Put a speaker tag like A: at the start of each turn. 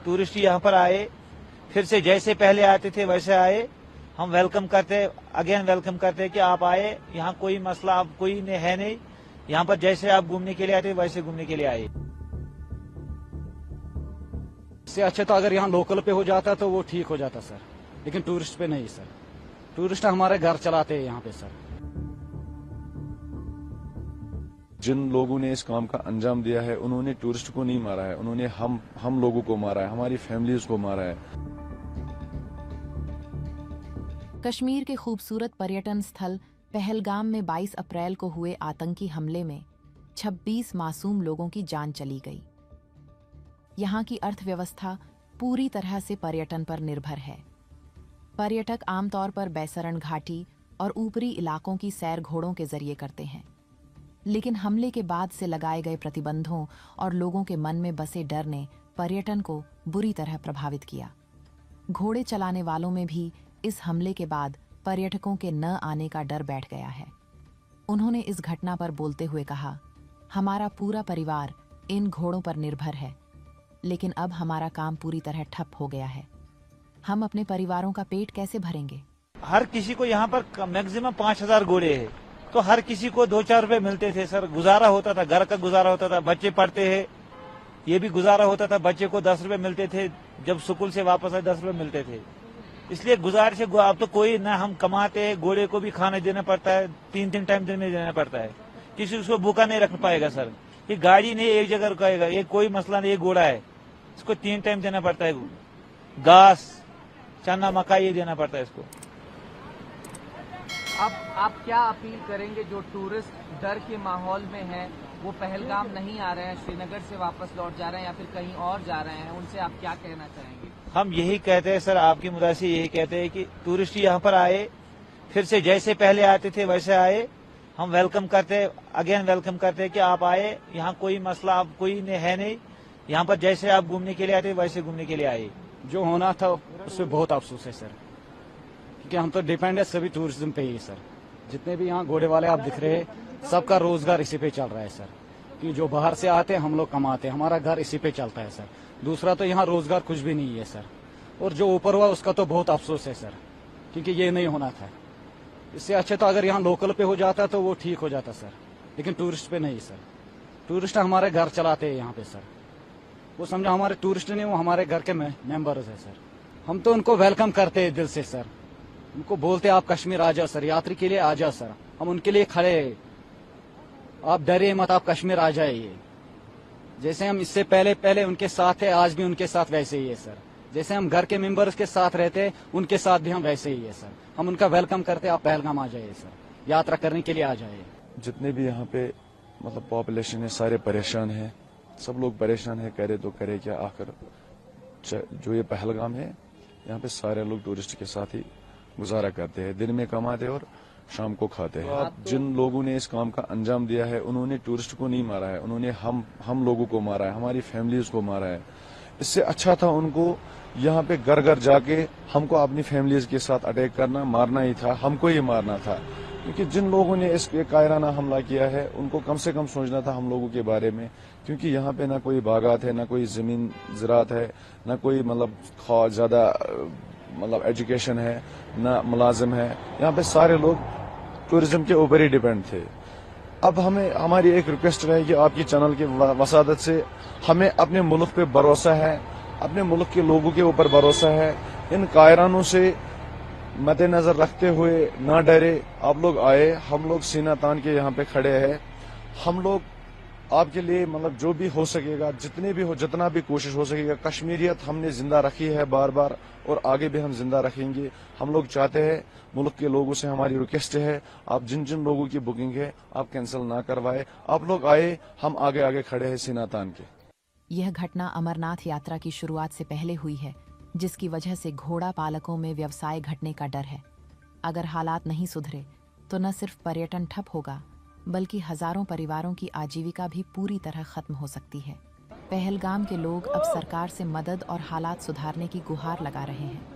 A: Tourist यहाँ पर आए, फिर से जैसे पहले आते थे वैसे आए। हम वेलकम करते, अगेन वेलकम करते हैं कि आप आए, यहाँ कोई मसला अब कोई है नहीं, यहाँ पर जैसे आप घूमने के लिए आते वैसे घूमने के लिए आए।
B: इससे अच्छा तो अगर यहाँ लोकल पे हो जाता तो वो ठीक हो जाता सर, लेकिन टूरिस्ट पे नहीं सर। टूरिस्ट हमारे घर चलाते हैं यहाँ पे सर।
C: जिन लोगों ने इस काम का अंजाम दिया है उन्होंने टूरिस्ट को नहीं मारा है, उन्होंने हम लोगों को मारा है, हमारी फैमिलीज को मारा है।
D: कश्मीर के खूबसूरत पर्यटन स्थल पहलगाम में 22 अप्रैल को हुए आतंकी हमले में 26 मासूम लोगों की जान चली गई। यहाँ की अर्थव्यवस्था पूरी तरह से पर्यटन पर निर्भर है। पर्यटक आमतौर पर बैसरण घाटी और ऊपरी इलाकों की सैर घोड़ों के जरिए करते हैं, लेकिन हमले के बाद से लगाए गए प्रतिबंधों और लोगों के मन में बसे डर ने पर्यटन को बुरी तरह प्रभावित किया। घोड़े चलाने वालों में भी इस हमले के बाद पर्यटकों के न आने का डर बैठ गया है। उन्होंने इस घटना पर बोलते हुए कहा, हमारा पूरा परिवार इन घोड़ों पर निर्भर है, लेकिन अब हमारा काम पूरी तरह ठप हो गया है। हम अपने परिवारों का पेट कैसे भरेंगे?
A: हर किसी को यहाँ पर मैक्सिमम 5000 घोड़े है, तो हर किसी को 2-4 रुपए मिलते थे सर, गुजारा होता था, घर का गुजारा होता था। बच्चे पढ़ते हैं, ये भी गुजारा होता था। बच्चे को 10 रुपए मिलते थे, जब स्कूल से वापस आए 10 रुपए मिलते थे। इसलिए गुजारे से अब तो कोई ना हम कमाते हैं, घोड़े को भी खाना देना पड़ता है, 3-3 टाइम दिन में देना पड़ता है। किसी उसको भूखा नहीं रख पाएगा सर। ये गाड़ी नहीं एक जगह रुकाएगा, ये कोई मसला नहीं। ये घोड़ा है, इसको 3 टाइम देना पड़ता है, घास, चना, मक्का ये देना पड़ता है इसको।
E: अब आप क्या अपील करेंगे जो टूरिस्ट डर के माहौल में हैं, वो पहलगाम नहीं आ रहे हैं, श्रीनगर से वापस लौट जा रहे हैं या फिर कहीं और जा रहे हैं, उनसे आप क्या कहना चाहेंगे?
A: हम यही कहते हैं सर, आपकी मदद से यही कहते हैं कि टूरिस्ट यहाँ पर आए, फिर से जैसे पहले आते थे वैसे आए। हम वेलकम करते, अगेन वेलकम करते हैं कि आप आए, यहाँ कोई मसला अब कोई है नहीं, यहाँ पर जैसे आप घूमने के लिए आते वैसे घूमने के लिए आए।
B: जो होना था उससे बहुत अफसोस है सर, क्योंकि हम तो डिपेंड है सभी टूरिज्म पे ही सर। जितने भी यहाँ घोड़े वाले आप दिख रहे हैं, सबका रोजगार इसी पे चल रहा है सर। कि जो बाहर से आते हैं हम लोग कमाते हैं, हमारा घर इसी पे चलता है सर। दूसरा तो यहाँ रोजगार कुछ भी नहीं है सर। और जो ऊपर हुआ उसका तो बहुत अफसोस है सर, क्योंकि ये नहीं होना था। इससे अच्छा तो अगर यहाँ लोकल पे हो जाता तो वो ठीक हो जाता सर, लेकिन टूरिस्ट पे नहीं सर। टूरिस्ट हमारे घर चलाते हैं यहाँ पे सर। वो समझो हमारे टूरिस्ट नहीं, वो हमारे घर के मेंबर्स है सर। हम तो उनको वेलकम करते हैं दिल से सर। उनको बोलते आप कश्मीर आ जाओ सर, यात्री के लिए आ जाओ सर, हम उनके लिए खड़े हैं। आप डरिए मत, आप कश्मीर आ जाइए। जैसे हम इससे पहले उनके साथ थे, आज भी उनके साथ वैसे ही है सर। जैसे हम घर के मेंबर्स के साथ रहते हैं, उनके साथ भी हम वैसे ही है सर। हम उनका वेलकम करते हैं, आप पहलगाम आ जाइए सर, यात्रा करने के लिए आ जाइए।
C: जितने भी यहाँ पे मतलब पॉपुलेशन है, सारे परेशान हैं, सब लोग परेशान है। करे तो करे क्या, आखिर जो ये पहलगाम है, यहाँ पे सारे लोग टूरिस्ट के साथ ही गुजारा करते हैं, दिन में कमाते और शाम को खाते हैं। जिन लोगों ने इस काम का अंजाम दिया है उन्होंने टूरिस्ट को नहीं मारा है, उन्होंने हम लोगों को मारा है, हमारी फैमिलीज को मारा है। इससे अच्छा था उनको यहाँ पे घर घर जाके हमको अपनी फैमिलीज के साथ अटैक करना, मारना ही था, हमको ही मारना था। क्योंकि जिन लोगों ने इस पे कायराना हमला किया है उनको कम से कम सोचना था हम लोगों के बारे में। क्योंकि यहाँ पे ना कोई बागात है, ना कोई जमीन ज़रात है, ना कोई मतलब ज्यादा मतलब एजुकेशन है, ना मुलाजिम है। यहाँ पे सारे लोग टूरिज्म के ऊपर ही डिपेंड थे। अब हमारी एक रिक्वेस्ट रहेगी आपकी चैनल की वसादत से, हमें अपने मुल्क पे भरोसा है, अपने मुल्क के लोगों के ऊपर भरोसा है। इन कायरानों से मद्देनजर रखते हुए ना डरे, आप लोग आए, हम लोग सीना तान के यहाँ पे खड़े हैं। हम लोग आपके लिए मतलब जो भी हो सकेगा, जितना भी कोशिश हो सकेगा, कश्मीरियत हमने जिंदा रखी है बार बार और आगे भी हम जिंदा रखेंगे। हम लोग चाहते हैं, मुल्क के लोगों से हमारी रिक्वेस्ट है, आप जिन जिन लोगों की बुकिंग है आप कैंसिल ना करवाए, आप लोग आए, हम आगे आगे खड़े हैं सीना तान के।
D: यह घटना अमरनाथ यात्रा की शुरुआत से पहले हुई है, जिसकी वजह से घोड़ा पालकों में व्यवसाय घटने का डर है। अगर हालात नहीं सुधरे तो न सिर्फ पर्यटन ठप होगा, बल्कि हजारों परिवारों की आजीविका भी पूरी तरह खत्म हो सकती है। पहलगाम के लोग अब सरकार से मदद और हालात सुधारने की गुहार लगा रहे हैं।